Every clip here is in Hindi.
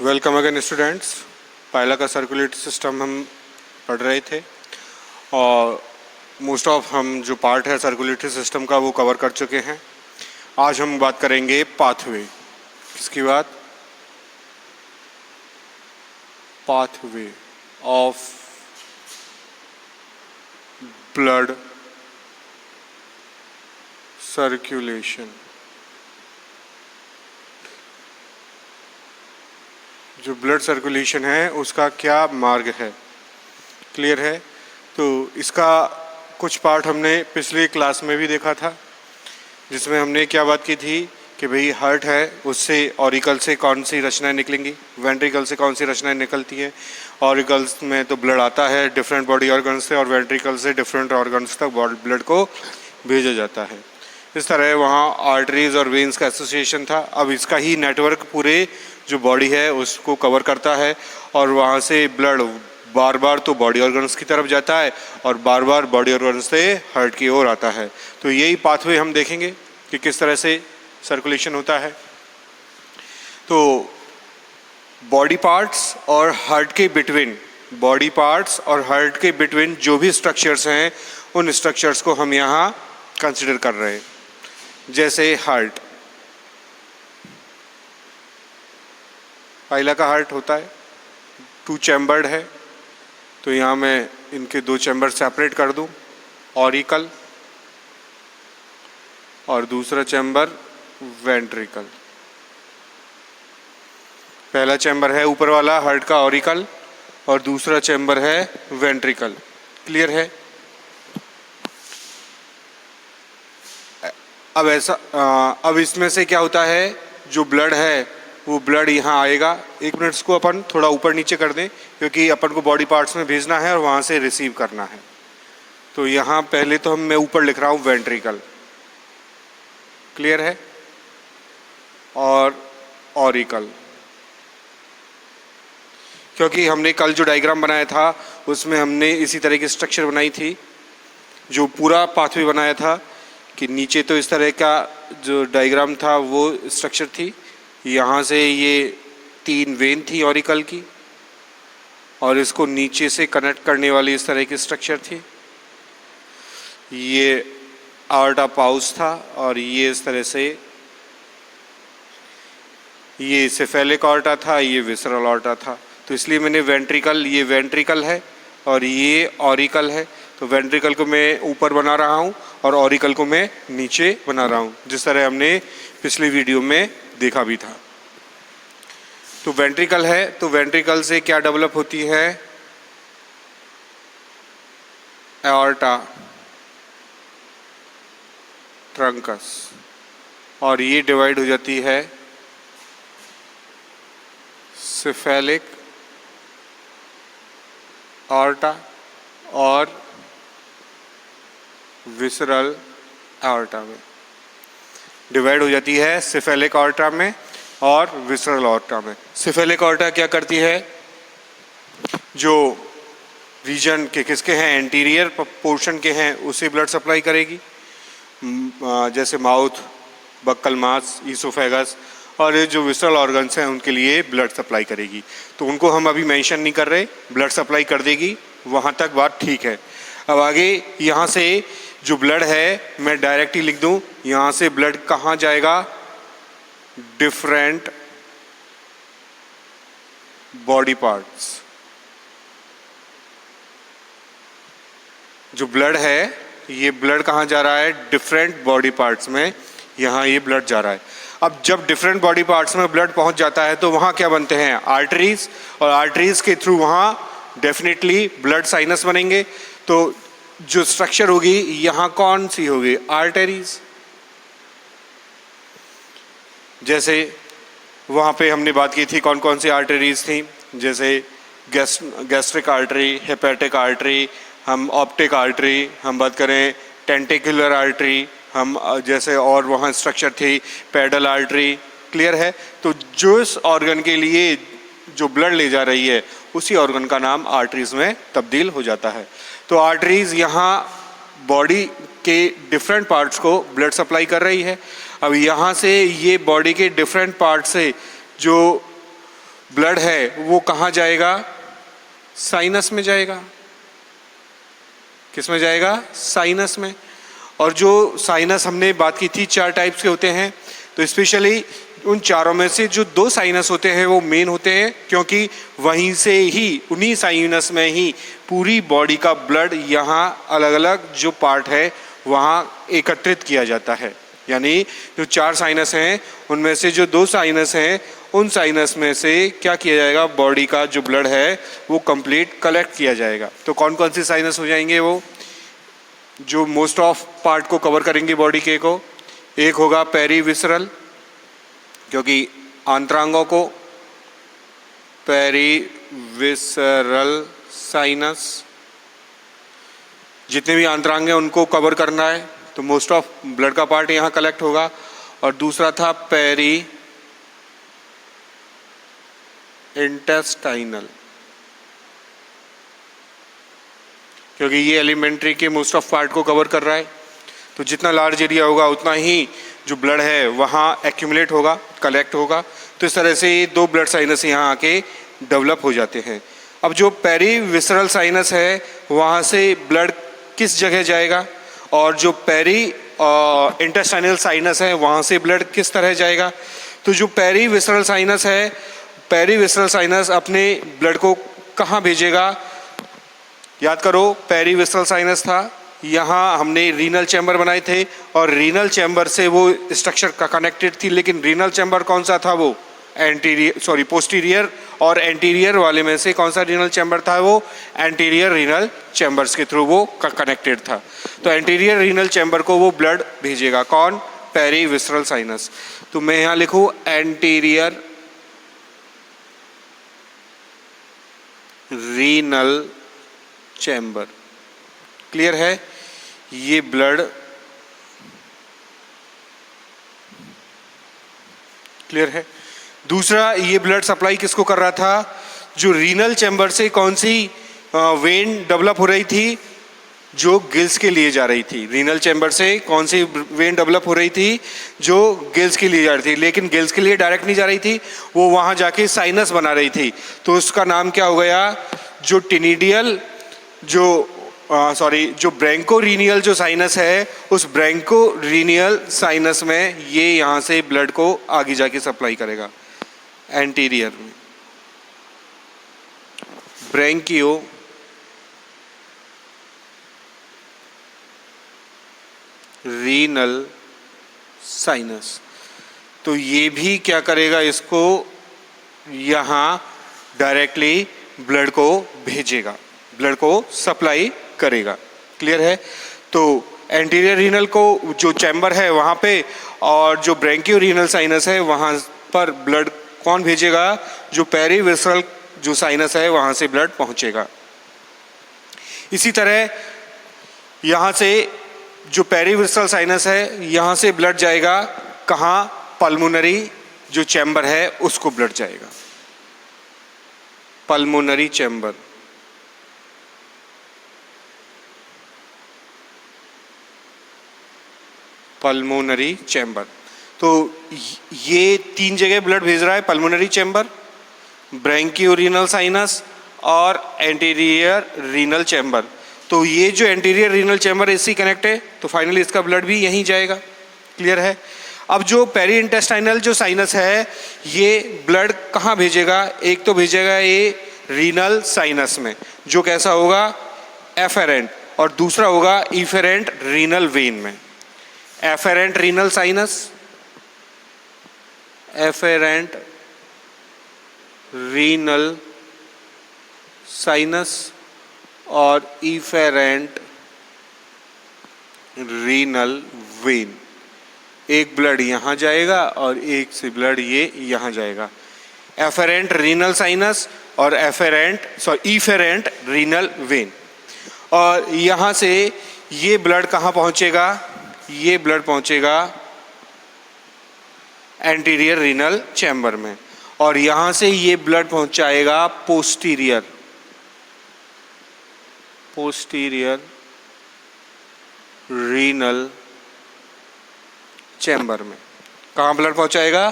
Welcome again students. पहला का सर्कुलेटरी सिस्टम हम पढ़ रहे थे और मोस्ट ऑफ हम जो पार्ट है सर्कुलेटरी सिस्टम का वो कवर कर चुके हैं। आज हम बात करेंगे पाथवे। किसकी बात? Pathway of blood circulation. जो ब्लड सर्कुलेशन है उसका क्या मार्ग है, क्लियर है? तो इसका कुछ पार्ट हमने पिछली क्लास में भी देखा था, जिसमें हमने क्या बात की थी कि भाई हार्ट है, उससे ऑरिकल से कौन सी रचनाएं निकलेंगी, वेंट्रिकल से कौन सी रचनाएं निकलती है। ऑरिकल्स में तो ब्लड आता है डिफरेंट बॉडी ऑर्गन्स से, और वेंट्रिकल से डिफरेंट ऑर्गन्स तक ब्लड को भेजा जाता है। इस तरह वहाँ आर्टरीज और वेन्स का एसोसिएशन था। अब इसका ही नेटवर्क पूरे जो बॉडी है उसको कवर करता है, और वहाँ से ब्लड बार बार तो बॉडी ऑर्गन्स की तरफ जाता है और बार बार बॉडी ऑर्गन्स से हार्ट की ओर आता है। तो यही पाथवे हम देखेंगे कि किस तरह से सर्कुलेशन होता है। तो बॉडी पार्ट्स और हार्ट के बिटवीन, बॉडी पार्ट्स और हार्ट के बिटवीन जो भी स्ट्रक्चर्स हैं, उन स्ट्रक्चर्स को हम यहाँ कंसिडर कर रहे हैं। जैसे हार्ट, पहला का हार्ट होता है 2 चैम्बर्ड है, तो यहाँ मैं इनके 2 चैम्बर सेपरेट कर दूँ, ऑरिकल और दूसरा चैम्बर वेंट्रिकल। पहला चैम्बर है ऊपर वाला हार्ट का ऑरिकल और दूसरा चैम्बर है वेंट्रिकल, क्लियर है? अब इसमें से क्या होता है, जो ब्लड है वो ब्लड यहाँ आएगा। एक मिनट को अपन थोड़ा ऊपर नीचे कर दें, क्योंकि अपन को बॉडी पार्ट्स में भेजना है और वहाँ से रिसीव करना है। तो यहाँ पहले तो मैं ऊपर लिख रहा हूँ वेंट्रिकल, क्लियर है, और ऑरिकल। क्योंकि हमने कल जो डायग्राम बनाया था उसमें हमने इसी तरह की स्ट्रक्चर बनाई थी, जो पूरा पाथवे बनाया था कि नीचे तो इस तरह का जो डायग्राम था वो स्ट्रक्चर थी। यहाँ से ये 3 वेन थी ऑरिकल की, और इसको नीचे से कनेक्ट करने वाली इस तरह की स्ट्रक्चर थी। ये आर्टा पाउच था, और ये इस तरह से ये सेफेलिक आर्टा था, ये विसरल आर्टा था। तो इसलिए मैंने वेंट्रिकल, ये वेंट्रिकल है और ये ऑरिकल है। तो वेंट्रिकल को मैं ऊपर बना रहा हूँ और ऑरिकल को मैं नीचे बना रहा हूँ, जिस तरह हमने पिछली वीडियो में देखा भी था। तो वेंट्रिकल है, तो वेंट्रिकल से क्या डेवलप होती है, एओर्टा, ट्रंकस, और ये डिवाइड हो जाती है सेफेलिक आर्टा और विसरल आर्टा में। डिवाइड हो जाती है सेफेलिक आर्टा में और विसरल आर्टा में। सेफेलिक आर्टा क्या करती है, जो रीजन के किसके हैं, एंटीरियर पोर्शन के हैं, उसे ब्लड सप्लाई करेगी। जैसे माउथ, बक्कल मास, ईसोफेगस, और ये जो विसरल ऑर्गन्स हैं उनके लिए ब्लड सप्लाई करेगी। तो उनको हम अभी मेंशन नहीं कर रहे, ब्लड सप्लाई कर देगी, वहाँ तक बात ठीक है। अब आगे यहाँ से जो ब्लड है मैं डायरेक्टली लिख दूँ, यहाँ से ब्लड कहाँ जाएगा, डिफरेंट बॉडी पार्ट्स। जो ब्लड है ये ब्लड कहाँ जा रहा है, डिफरेंट बॉडी पार्ट्स में, यहाँ ये ब्लड जा रहा है। अब जब डिफरेंट बॉडी पार्ट्स में ब्लड पहुंच जाता है तो वहाँ क्या बनते हैं, आर्टरीज, और आर्टरीज के थ्रू वहाँ डेफिनेटली ब्लड साइनस बनेंगे। तो जो स्ट्रक्चर होगी यहाँ कौन सी होगी, आर्टरीज। जैसे वहाँ पे हमने बात की थी कौन कौन सी आर्टरीज थी, जैसे गैस्ट्रिक आर्टरी, हेपेटिक आर्टरी, हम ऑप्टिक आर्टरी, हम बात करें टेंटिकुलर आर्टरी, हम जैसे और वहाँ स्ट्रक्चर थी पेडल आर्टरी, क्लियर है? तो जो इस ऑर्गन के लिए जो ब्लड ले जा रही है उसी ऑर्गन का नाम आर्टरीज में तब्दील हो जाता है। तो आर्टरीज यहाँ बॉडी के डिफरेंट पार्ट्स को ब्लड सप्लाई कर रही है। अब यहाँ से ये बॉडी के डिफरेंट पार्ट से जो ब्लड है वो कहाँ जाएगा? साइनस में जाएगा। किस में जाएगा? साइनस में। और जो साइनस हमने बात की थी 4 टाइप्स के होते हैं, तो स्पेशली उन चारों में से जो 2 साइनस होते हैं वो मेन होते हैं, क्योंकि वहीं से ही, उन्हीं साइनस में ही पूरी बॉडी का ब्लड यहाँ अलग अलग जो पार्ट है वहाँ एकत्रित किया जाता है। यानी जो 4 साइनस हैं उनमें से जो 2 साइनस हैं, उन साइनस में से क्या किया जाएगा? बॉडी का जो ब्लड है वो कंप्लीट कलेक्ट किया जाएगा। तो कौन कौन सी साइनस हो जाएंगे? वो जो मोस्ट ऑफ पार्ट को कवर करेंगे बॉडी के को, एक होगा पेरीविसरल, क्योंकि आंतरांगों को पेरीविसरल साइनस, जितने भी आंतरांग हैं उनको कवर करना है, तो मोस्ट ऑफ ब्लड का पार्ट यहाँ कलेक्ट होगा। और दूसरा था पेरी इंटेस्टाइनल, क्योंकि ये एलिमेंट्री के मोस्ट ऑफ पार्ट को कवर कर रहा है, तो जितना लार्ज एरिया होगा उतना ही जो ब्लड है वहाँ एक्यूमुलेट होगा, कलेक्ट होगा। तो इस तरह से ये 2 ब्लड साइनस यहाँ आके डेवलप हो जाते हैं। अब जो पेरीविसरल साइनस है वहाँ से ब्लड किस जगह जाएगा, और जो पेरी इंटेस्टाइनल साइनस है वहाँ से ब्लड किस तरह जाएगा? तो जो पेरीविसरल साइनस है, पेरीविसरल साइनस अपने ब्लड को कहाँ भेजेगा? याद करो, पेरीविसरल साइनस था, यहाँ हमने रीनल चैम्बर बनाए थे और रीनल चैम्बर से वो स्ट्रक्चर का कनेक्टेड थी, लेकिन रीनल चैम्बर कौन सा था? वो पोस्टीरियर और एंटीरियर वाले में से कौन सा रीनल चैम्बर था? वो एंटीरियर रीनल चैम्बर्स के थ्रू वो कनेक्टेड था। तो एंटीरियर रीनल चैम्बर को वो ब्लड भेजेगा। कौन? Perivisceral sinus. तो मैं यहाँ लिखूँ एंटीरियर रीनल चैम्बर। क्लियर है? ये ब्लड क्लियर है। दूसरा, ये ब्लड सप्लाई किसको कर रहा था? जो रीनल चैम्बर से कौन सी वेन डेवलप हो रही थी? जो गिल्स के लिए जा रही थी। रीनल चैम्बर से कौन सी वेन डेवलप हो रही थी? जो गिल्स के लिए जा रही थी, लेकिन गिल्स के लिए डायरेक्ट नहीं जा रही थी, वो वहाँ जाके साइनस बना रही थी। तो उसका नाम क्या हो गया? जो टिनिडियल जो ब्रैंकोरीनियल जो साइनस है, उस ब्रैंकोरीनियल साइनस में ये यहाँ से ब्लड को आगे जाके सप्लाई करेगा। एंटीरियर में ब्रैंकियो रीनल साइनस। तो ये भी क्या करेगा? इसको यहाँ डायरेक्टली ब्लड को भेजेगा, ब्लड को सप्लाई करेगा। क्लियर है? तो एंटीरियर रीनल को जो चैम्बर है वहाँ पे, और जो ब्रैंकियो रीनल साइनस है वहाँ पर ब्लड कौन भेजेगा? जो पेरीविसरल जो साइनस है वहाँ से ब्लड पहुँचेगा। इसी तरह यहाँ से जो पेरीविसरल साइनस है यहाँ से ब्लड जाएगा कहाँ? पल्मोनरी जो चैम्बर है उसको ब्लड जाएगा। Pulmonary chamber, pulmonary chamber. तो ये 3 जगह ब्लड भेज रहा है, पल्मोनरी चैम्बर, ब्रैंकियोरीनल साइनस और एंटीरियर रीनल चैम्बर। तो ये जो एंटीरियर रीनल चैम्बर इससे कनेक्ट है, तो फाइनली इसका ब्लड भी यहीं जाएगा। क्लियर है? अब जो पेरी इंटेस्टाइनल जो साइनस है, ये ब्लड कहाँ भेजेगा? एक तो भेजेगा ये रीनल साइनस में, जो कैसा होगा? एफेरेंट, और दूसरा होगा इफेरेंट रीनल वेन में। Efferent renal sinus, efferent renal sinus और इफेरेंट रीनल वेन। एक ब्लड यहाँ जाएगा और एक से ब्लड ये यहाँ जाएगा। एफेरेंट रीनल साइनस और इफेरेंट रीनल वेन। और यहाँ से ये ब्लड कहाँ पहुँचेगा? ये ब्लड पहुँचेगा एंटीरियर रीनल चैम्बर में, और यहाँ से ये ब्लड पहुँचाएगा पोस्टीरियर रीनल चैम्बर में। कहाँ ब्लड पहुँचाएगा?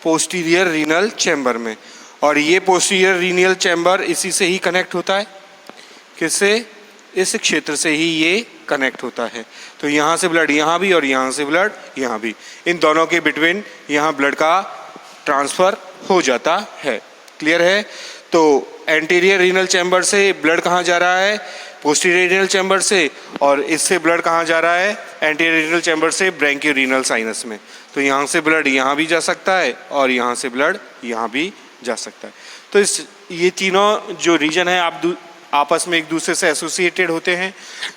पोस्टीरियर रीनल चैम्बर में। और ये पोस्टीरियर रीनियल चैम्बर इसी से ही कनेक्ट होता है। किससे? इस क्षेत्र से ही ये कनेक्ट होता है। तो यहाँ से ब्लड यहाँ भी और यहाँ से ब्लड यहाँ भी, इन दोनों के बिटवीन यहाँ ब्लड का ट्रांसफ़र हो जाता है। क्लियर है? तो एंटीरियर रीनल चैम्बर से ब्लड कहाँ जा रहा है? पोस्टीरियर रीनल चैम्बर से। और इससे ब्लड कहाँ जा रहा है? एंटीरियर रीनल चैम्बर से ब्रैंकियोरीनल साइनस में। तो यहाँ से ब्लड यहाँ भी जा सकता है और यहाँ से ब्लड यहाँ भी जा सकता है। तो ये तीनों जो रीजन है आप आपस में एक दूसरे से एसोसिएटेड होते हैं।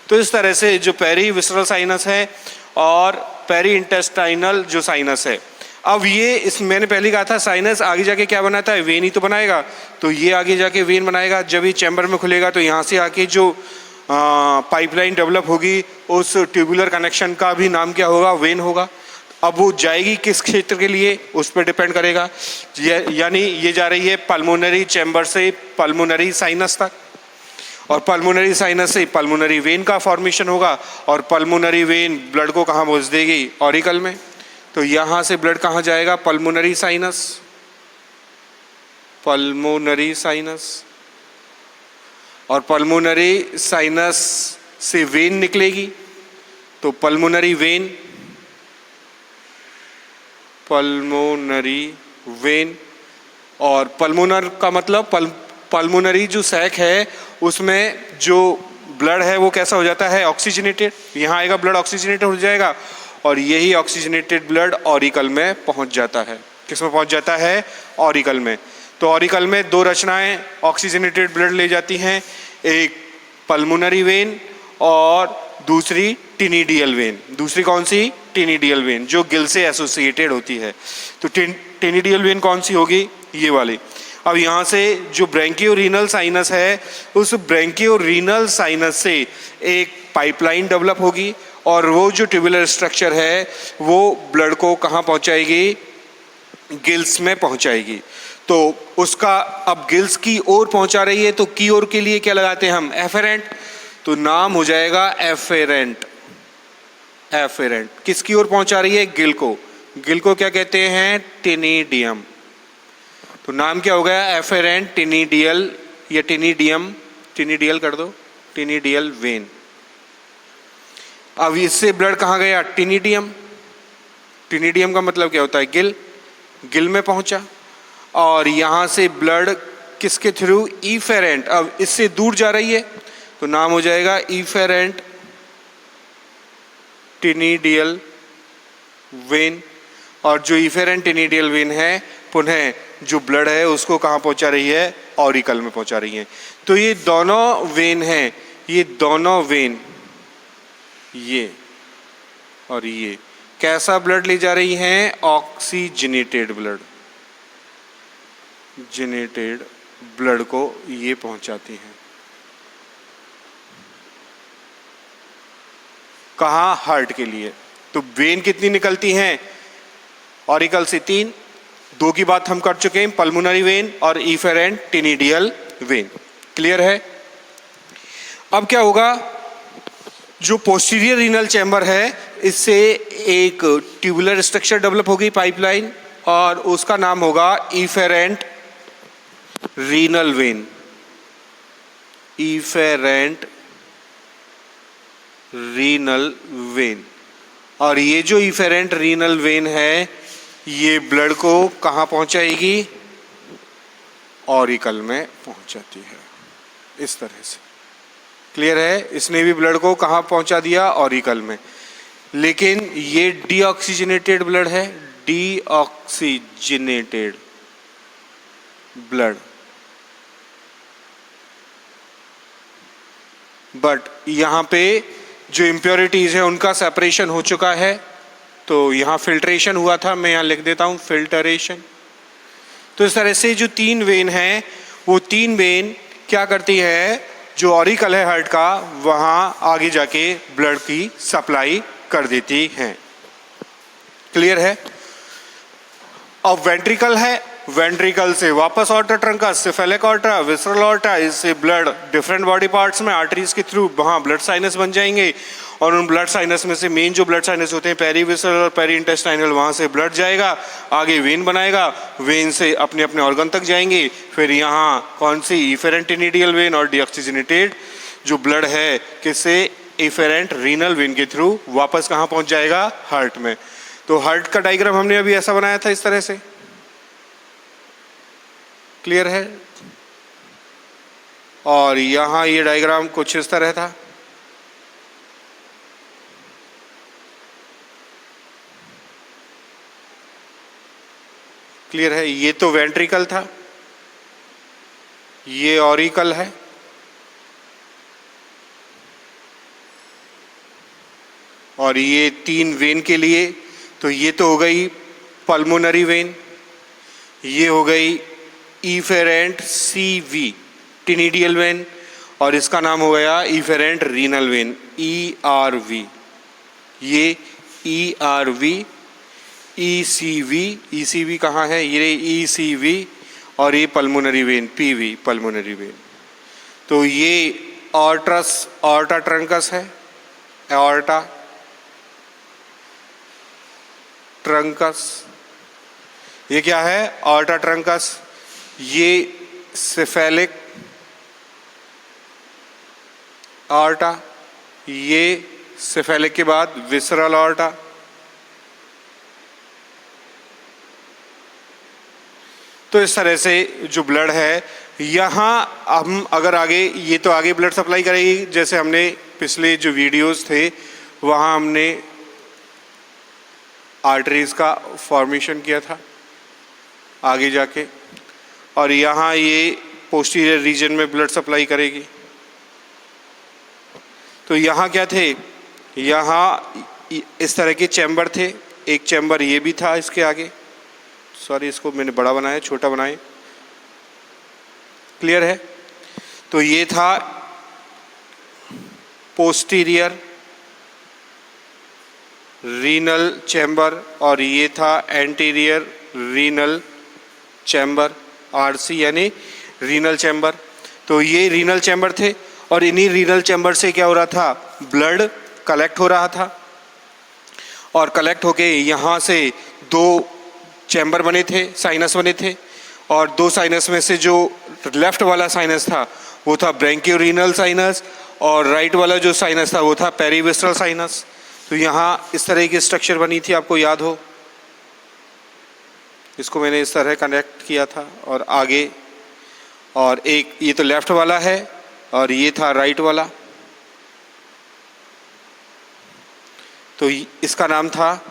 तो इस तरह से जो पेरी विसरल साइनस है और पेरी इंटेस्टाइनल जो साइनस है, अब ये इस मैंने पहले कहा था साइनस आगे जाके क्या बनाता है? वेन ही तो बनाएगा। तो ये आगे जाके वेन बनाएगा। जब ये चैम्बर में खुलेगा तो यहाँ से आके जो पाइपलाइन डेवलप होगी उस ट्यूबुलर कनेक्शन का भी नाम क्या होगा? वेन होगा। अब वो जाएगी किस क्षेत्र के लिए उस पर डिपेंड करेगा। यानी ये जा रही है पल्मोनरी चैम्बर से पल्मोनरी साइनस तक, और पल्मोनरी साइनस से पल्मोनरी वेन का फॉर्मेशन होगा, और पल्मोनरी वेन ब्लड को कहाँ पहुँच देगी? ऑरिकल में। तो यहाँ से ब्लड कहाँ जाएगा? पल्मोनरी साइनस, पल्मोनरी साइनस, और पल्मोनरी साइनस से वेन निकलेगी तो पल्मोनरी वेन, पल्मोनरी वेन। और पल्मोनर का मतलब पल्मोनरी जो सैक है उसमें जो ब्लड है वो कैसा हो जाता है? ऑक्सीजनेटेड। यहाँ आएगा ब्लड ऑक्सीजनेटेड हो जाएगा और यही ऑक्सीजनेटेड ब्लड ऑरिकल में पहुँच जाता है। किस में पहुँच जाता है? ऑरिकल में। तो ऑरिकल में दो रचनाएं ऑक्सीजनेटेड ब्लड ले जाती हैं, एक पल्मोनरी वेन और दूसरी टिनिडियल वेन। दूसरी कौन सी? टिनिडियल वेन, जो गिल से एसोसिएटेड होती है। तो टिनिडियल वेन कौन सी होगी? ये वाली। अब यहाँ से जो ब्रैंकियोरीनल साइनस है उस ब्रैंकियोरीनल साइनस से एक पाइपलाइन डेवलप होगी और वो जो ट्यूबुलर स्ट्रक्चर है वो ब्लड को कहाँ पहुँचाएगी? गिल्स में पहुँचाएगी। तो उसका अब गिल्स की ओर पहुँचा रही है तो की ओर के लिए क्या लगाते हैं हम? एफेरेंट। तो नाम हो जाएगा एफेरेंट। एफेरेंट किसकी ओर पहुँचा रही है? गिल को। गिल को क्या कहते हैं? टिनिडियम। तो नाम क्या हो गया? एफेरेंट टिनिडियल या टिनिडियम, टिनिडियल कर दो, टिनिडियल वेन। अब इससे ब्लड कहाँ गया? टिनिडियम। टिनिडियम का मतलब क्या होता है? गिल। गिल में पहुंचा और यहाँ से ब्लड किसके थ्रू? इफेरेंट। अब इससे दूर जा रही है तो नाम हो जाएगा इफेरेंट टिनिडियल वेन। और जो इफेरेंट टिनिडियल वेन है पुनः जो ब्लड है उसको कहाँ पहुँचा रही है? ऑरिकल में पहुँचा रही है। तो ये दोनों वेन हैं, ये दोनों वेन, ये और ये कैसा ब्लड ले जा रही हैं? Oxygenated blood. जेनेटेड ब्लड को ये पहुंचाती हैं। कहाँ? हार्ट के लिए। तो वेन कितनी निकलती हैं? ऑरिकल से 3, 2 की बात हम कर चुके हैं, पल्मोनरी वेन और इफेरेंट टिनिडियल वेन। क्लियर है? अब क्या होगा? जो पोस्टीरियर रीनल चैम्बर है इससे एक ट्यूबुलर स्ट्रक्चर डेवलप होगी, पाइपलाइन, और उसका नाम होगा efferent renal vein. Efferent renal vein. और ये जो इफेरेंट रीनल वेन है ये ब्लड को कहाँ पहुंचाएगी? ऑरिकल में पहुंचाती है, इस तरह से। क्लियर है? इसने भी ब्लड को कहाँ पहुंचा दिया? ऑरिकल में। लेकिन ये डीऑक्सीजनेटेड ब्लड है, डीऑक्सीजनेटेड ब्लड। बट यहाँ पे जो इम्प्योरिटीज है उनका सेपरेशन हो चुका है, तो यहाँ फिल्ट्रेशन हुआ था, मैं यहाँ लिख देता हूँ फिल्टरेशन। तो इस तरह से जो 3 वेन हैं वो 3 वेन क्या करती है? जो ऑरिकल है हार्ट का वहाँ आगे जाके ब्लड की सप्लाई कर देती हैं। क्लियर है? अब वेंट्रिकल है, वेंट्रिकल से वापस aorta trunks, cephalic aorta, visceral aorta, इससे ब्लड डिफरेंट बॉडी पार्ट्स में आर्टरीज के थ्रू वहाँ ब्लड साइनस बन जाएंगे और उन ब्लड साइनस में से मेन जो ब्लड साइनस होते हैं पेरीविसरल और पेरी इंटेस्टाइनल, वहाँ से ब्लड जाएगा, आगे वेन बनाएगा, वेन से अपने अपने ऑर्गन तक जाएंगे, फिर यहाँ कौन सी इफेरेंट टेनिडियल वेन और डीऑक्सीजनेटेड जो ब्लड है किससे इफेरेंट रीनल वेन के थ्रू वापस कहाँ पहुँच जाएगा, हार्ट में। तो हार्ट का डायग्राम हमने अभी ऐसा बनाया था, इस तरह से। क्लियर है? और यहाँ ये डायग्राम कुछ इस तरह था। क्लियर है? ये तो वेंट्रिकल था, ये ऑरिकल है, और ये 3 वेन के लिए, तो ये तो हो गई पल्मोनरी वेन, ये हो गई इफेरेंट CV टेनिडियल वेन, और इसका नाम हो गया इफेरेंट रीनल वेन ERV। ये ERV, ECV कहाँ है, ये ECV, और ये pulmonary vein PV pulmonary vein. तो ये ऑर्टा ट्रंकस है, ऑर्टा ट्रंकस। ये क्या है? Aorta trunks. ये सेफेलिक ऑर्टा, ये सेफेलिक के बाद विसरल ऑर्टा। तो इस तरह से जो ब्लड है, यहाँ हम अगर आगे, ये तो आगे ब्लड सप्लाई करेगी, जैसे हमने पिछले जो वीडियोस थे वहाँ हमने आर्टरीज का फॉर्मेशन किया था आगे जाके, और यहाँ ये पोस्टीरियर रीजन में ब्लड सप्लाई करेगी। तो यहाँ क्या थे, यहाँ इस तरह के चैम्बर थे, एक चैम्बर ये भी था इसके आगे, सॉरी इसको मैंने बड़ा बनाया, छोटा बनाए। क्लियर है? तो ये था पोस्टीरियर रीनल चैम्बर, और ये था एंटीरियर रीनल चैम्बर, RC यानी रीनल चैम्बर। तो ये रीनल चैम्बर थे, और इन्हीं रीनल चैम्बर से क्या हो रहा था, ब्लड कलेक्ट हो रहा था, और कलेक्ट होके यहाँ से 2 चैम्बर बने थे, साइनस बने थे, और 2 साइनस में से जो लेफ्ट वाला साइनस था वो था ब्रैंकियोरीनल साइनस, और राइट वाला जो साइनस था वो था पेरीविसरल साइनस। तो यहाँ इस तरह की स्ट्रक्चर बनी थी, आपको याद हो, इसको मैंने इस तरह कनेक्ट किया था, और आगे, और एक ये तो लेफ्ट वाला है और ये था राइट वाला। तो इसका नाम था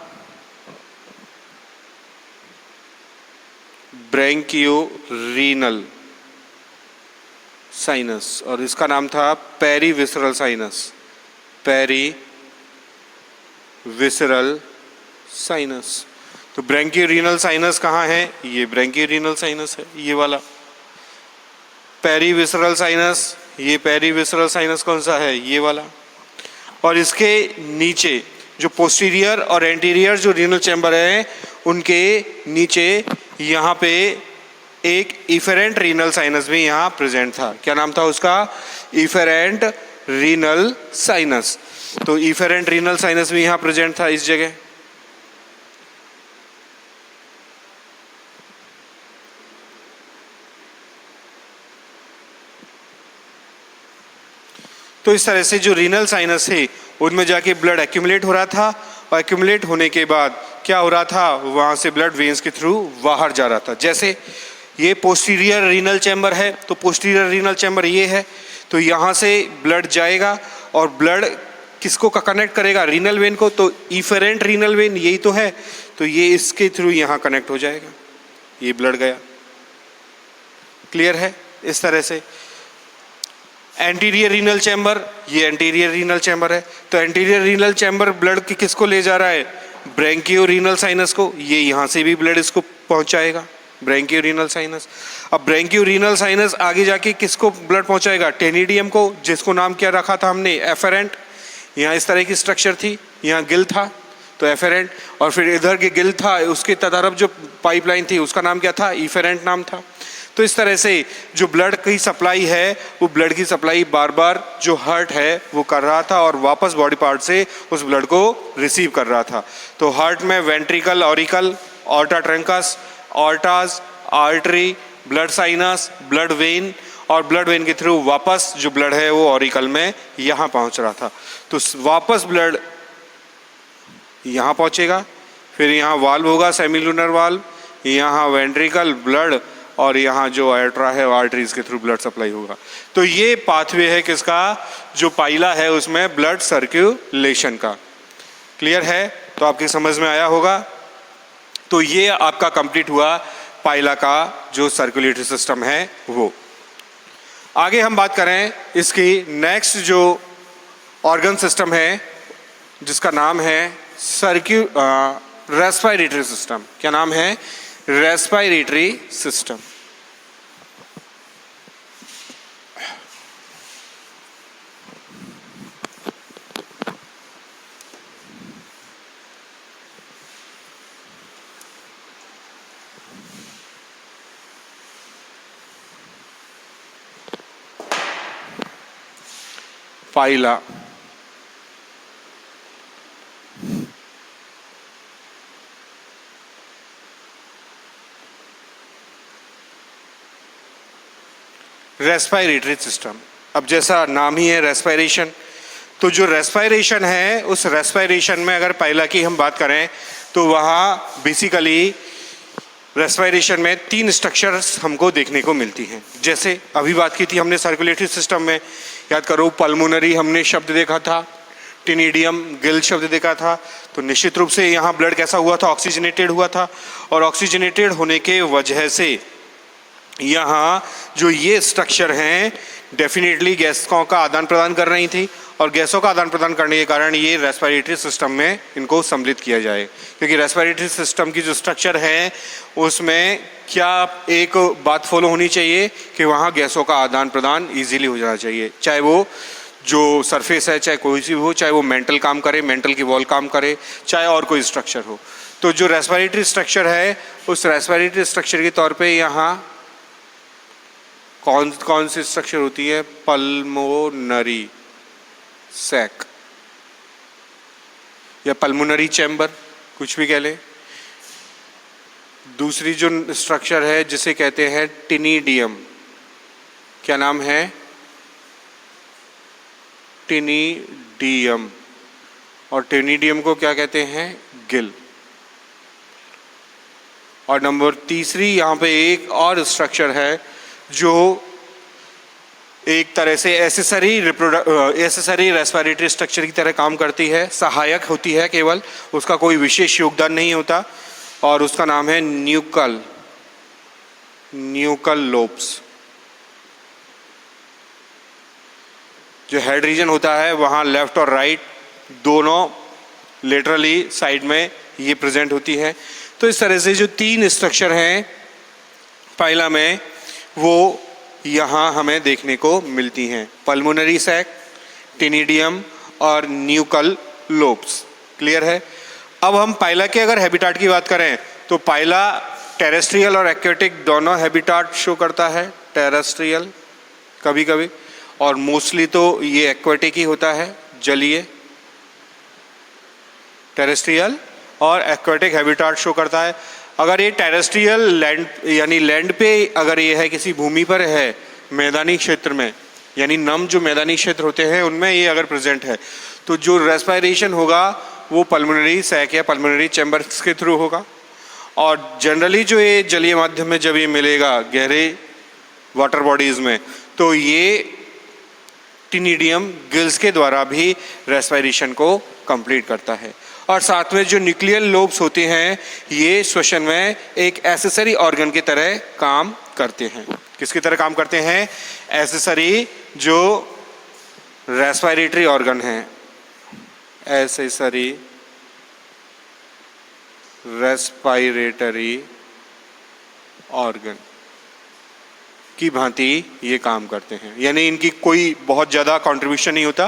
ब्रैंकियोरीनल साइनस, और इसका नाम था पेरीविसरल साइनस, पेरीविसरल साइनस। तो ब्रैंकियोरीनल साइनस कहाँ है, ये ब्रैंकियोरीनल साइनस है, ये वाला। पेरीविसरल साइनस, ये पेरीविसरल साइनस कौन सा है, ये वाला। और इसके नीचे जो पोस्टीरियर और एंटीरियर जो रीनल चैम्बर है, उनके नीचे यहाँ पे एक इफेरेंट रीनल साइनस भी यहाँ प्रेजेंट था। क्या नाम था उसका, इफेरेंट रीनल साइनस। तो इफेरेंट रीनल साइनस भी यहाँ प्रेजेंट था इस जगह। तो इस तरह से जो रीनल साइनस है उनमें जाके ब्लड एक्यूमुलेट हो रहा था, और एक्यूमुलेट होने के बाद क्या हो रहा था, वहाँ से ब्लड वेन्स के थ्रू बाहर जा रहा था। जैसे ये पोस्टीरियर रीनल चैम्बर है, तो पोस्टीरियर रीनल चैम्बर ये है, तो यहाँ से ब्लड जाएगा और ब्लड किसको का कनेक्ट करेगा, रीनल वेन को। तो इफेरेंट रीनल वेन यही तो है, तो ये इसके थ्रू यहाँ कनेक्ट हो जाएगा, ये ब्लड गया। क्लियर है? इस तरह से एंटीरियर रीनल चैम्बर, ये एंटीरियर रीनल चैम्बर है, तो एंटीरियर रीनल चैम्बर ब्लड किसको ले जा रहा है, ब्रैंकियोरीनल साइनस को। ये यहाँ से भी ब्लड इसको पहुँचाएगा, ब्रैंकियोरीनल साइनस। अब ब्रैंकियोरीनल साइनस आगे जाके किसको ब्लड पहुँचाएगा, टेनिडियम को, जिसको नाम क्या रखा था हमने, एफेरेंट। यहाँ इस तरह की स्ट्रक्चर थी, यहाँ गिल था तो एफेरेंट, और फिर इधर के गिल था, उसके तदर्फ जो पाइपलाइन थी उसका नाम क्या था, इफेरेंट नाम था। तो इस तरह से जो ब्लड की सप्लाई है वो ब्लड की सप्लाई बार बार जो हार्ट है वो कर रहा था और वापस बॉडी पार्ट से उस ब्लड को रिसीव कर रहा था। तो हार्ट में ventricle, auricle, aorta truncus, aortas, artery, blood sinus, blood vein और ब्लड वेन के थ्रू वापस जो ब्लड है वो ऑरिकल में यहाँ पहुँच रहा था। तो वापस ब्लड यहाँ पहुँचेगा, फिर यहाँ वाल्व होगा, सेमिलुनर वाल्व, यहाँ वेंट्रिकल ब्लड और यहाँ जो आर्टरा है आर्टरीज के थ्रू ब्लड सप्लाई होगा। तो ये पाथवे है किसका, जो पाइला है उसमें ब्लड सर्कुलेशन का। क्लियर है? तो आपकी समझ में आया होगा। तो ये आपका कंप्लीट हुआ पाइला का जो सर्कुलेटरी सिस्टम है वो। आगे हम बात करें इसकी नेक्स्ट जो ऑर्गन सिस्टम है जिसका नाम है रेस्पिरेटरी सिस्टम। क्या नाम है? Respiratory system. पाइला रेस्पिरेटरी सिस्टम। अब जैसा नाम ही है रेस्पिरेशन, तो जो रेस्पिरेशन है उस रेस्पिरेशन में अगर पाइला की हम बात करें तो वहाँ बेसिकली रेस्पिरेशन में 3 स्ट्रक्चर्स हमको देखने को मिलती हैं। जैसे अभी बात की थी हमने सर्कुलेटरी सिस्टम में, याद करो पल्मोनरी हमने शब्द देखा था, टिनिडियम गिल शब्द देखा था। तो निश्चित रूप से यहाँ ब्लड कैसा हुआ था? ऑक्सीजनेटेड हुआ था और ऑक्सीजनेटेड होने के वजह से यहाँ जो ये स्ट्रक्चर हैं डेफिनेटली गैसों का आदान प्रदान कर रही थी और गैसों का आदान प्रदान करने के कारण ये रेस्पिरेटरी सिस्टम में इनको सम्मिलित किया जाए। क्योंकि रेस्पिरेटरी सिस्टम की जो स्ट्रक्चर है उसमें क्या एक बात फॉलो होनी चाहिए कि वहाँ गैसों का आदान प्रदान ईजिली हो जाना चाहिए, चाहे वो जो सरफेस है, चाहे कोई सी हो, चाहे वो मेंटल काम करे, मेंटल की वॉल काम करे, चाहे और कोई स्ट्रक्चर हो। तो जो रेस्पिरेटरी स्ट्रक्चर है उस रेस्पिरेटरी स्ट्रक्चर के तौर पर यहाँ कौन सी स्ट्रक्चर होती है? पल्मोनरी सैक या पल्मोनरी चैम्बर, कुछ भी कह लें। दूसरी जो स्ट्रक्चर है जिसे कहते हैं टिनिडियम, क्या नाम है? टिनिडियम। और टिनिडियम को क्या कहते हैं? गिल। और नंबर तीसरी यहाँ पे एक और स्ट्रक्चर है जो एक तरह से एसेसरी रेस्पिरेटरी स्ट्रक्चर की तरह काम करती है, सहायक होती है केवल, उसका कोई विशेष योगदान नहीं होता और उसका नाम है न्यूकल लोब्स। जो हेड रीजन होता है वहाँ लेफ्ट और राइट दोनों लेटरली साइड में ये प्रेजेंट होती है। तो इस तरह से जो 3 स्ट्रक्चर हैं पाइला में वो यहाँ हमें देखने को मिलती हैं, पल्मोनरी सैक, टिनिडियम और न्यूकल लोब्स। क्लियर है? अब हम पाइला के अगर हैबिटाट की बात करें तो पाइला टेरेस्ट्रियल और एक्वेटिक दोनों हैबिटाट शो करता है। टेरेस्ट्रियल कभी कभी और मोस्टली तो ये एक्वेटिक ही होता है, जलीय। टेरेस्ट्रियल और एक्वेटिक हैबिटाट शो करता है। अगर ये टेरेस्ट्रियल लैंड यानी लैंड पे अगर ये है, किसी भूमि पर है, मैदानी क्षेत्र में, यानी नम जो मैदानी क्षेत्र होते हैं उनमें ये अगर प्रेजेंट है तो जो रेस्पिरेशन होगा वो पल्मोनरी सैक या पल्मोनरी चैम्बर्स के थ्रू होगा। और जनरली जो ये जलीय माध्यम में जब ये मिलेगा गहरे वाटर बॉडीज़ में तो ये टिनिडियम गिल्स के द्वारा भी रेस्पिरेशन को कंप्लीट करता है। और साथ में जो न्यूक्लियर लोब्स होते हैं ये श्वसन में एक एसेसरी ऑर्गन की तरह काम करते हैं। किसकी तरह काम करते हैं? एसेसरी जो रेस्पिरेटरी ऑर्गन है, एसेसरी रेस्पिरेटरी ऑर्गन की भांति ये काम करते हैं। यानी इनकी कोई बहुत ज़्यादा कंट्रीब्यूशन नहीं होता,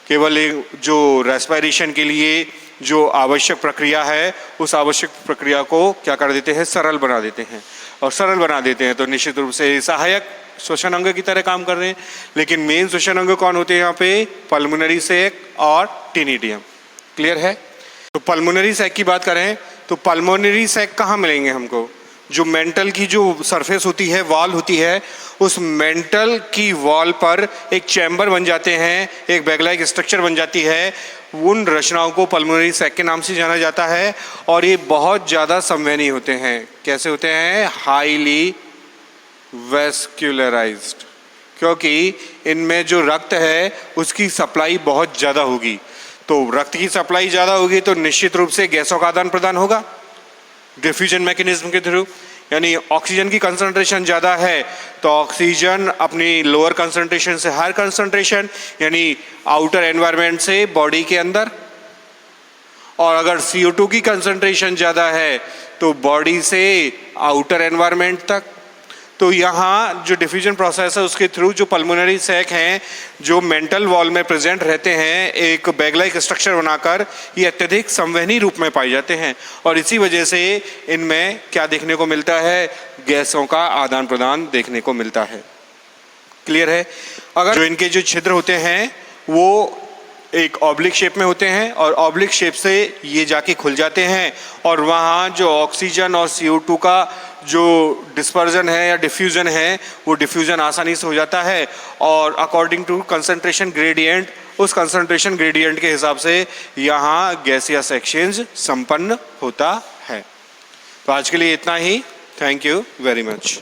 केवल एक जो रेस्पिरेशन के लिए जो आवश्यक प्रक्रिया है उस आवश्यक प्रक्रिया को क्या कर देते हैं, सरल बना देते हैं। और सरल बना देते हैं तो निश्चित रूप से सहायक श्वसन अंग की तरह काम कर रहे हैं। लेकिन मेन श्वसन अंग कौन होते हैं यहाँ पे, पल्मोनरी सैक और टेनिडियम। क्लियर है। तो पल्मोनरी सैक की बात करें तो पल्मोनरी सैक कहाँ मिलेंगे हमको, जो मेंटल की जो सरफेस होती है, वॉल होती है, उस मेंटल की वॉल पर एक चैम्बर बन जाते हैं, एक बैग लाइक स्ट्रक्चर बन जाती है। उन रचनाओं को पल्मोनरी सैक के नाम से जाना जाता है। और ये बहुत ज़्यादा संवहनी होते हैं। कैसे होते हैं, हाईली वेस्क्युलराइज्ड, क्योंकि इनमें जो रक्त है उसकी सप्लाई बहुत ज़्यादा होगी। तो रक्त की सप्लाई ज़्यादा होगी तो निश्चित रूप से गैसों का आदान प्रदान होगा डिफ्यूजन मैकेनिज्म के थ्रू। यानी ऑक्सीजन की कंसंट्रेशन ज़्यादा है तो ऑक्सीजन अपनी लोअर कंसंट्रेशन से हायर कंसंट्रेशन, यानी आउटर एनवायरनमेंट से बॉडी के अंदर, और अगर CO2 की कंसंट्रेशन ज़्यादा है तो बॉडी से आउटर एनवायरनमेंट तक। तो यहाँ जो डिफ्यूजन प्रोसेस है उसके थ्रू जो पल्मोनरी सैक हैं, जो मेंटल वॉल में प्रेजेंट रहते हैं एक बैग लाइक स्ट्रक्चर बनाकर, ये अत्यधिक संवहनी रूप में पाए जाते हैं। और इसी वजह से इनमें क्या देखने को मिलता है, गैसों का आदान प्रदान देखने को मिलता है। क्लियर है। अगर जो इनके जो छिद्र होते हैं वो एक ऑब्लिक शेप में होते हैं और ऑब्लिक शेप से ये जाके खुल जाते हैं और वहाँ जो ऑक्सीजन और CO2 का जो डिस्पर्जन है या डिफ्यूज़न है वो डिफ्यूज़न आसानी से हो जाता है। और अकॉर्डिंग टू कंसंट्रेशन ग्रेडियंट, उस कंसंट्रेशन ग्रेडियंट के हिसाब से यहाँ गैसियस एक्सचेंज संपन्न होता है। तो आज के लिए इतना ही। Thank you very much.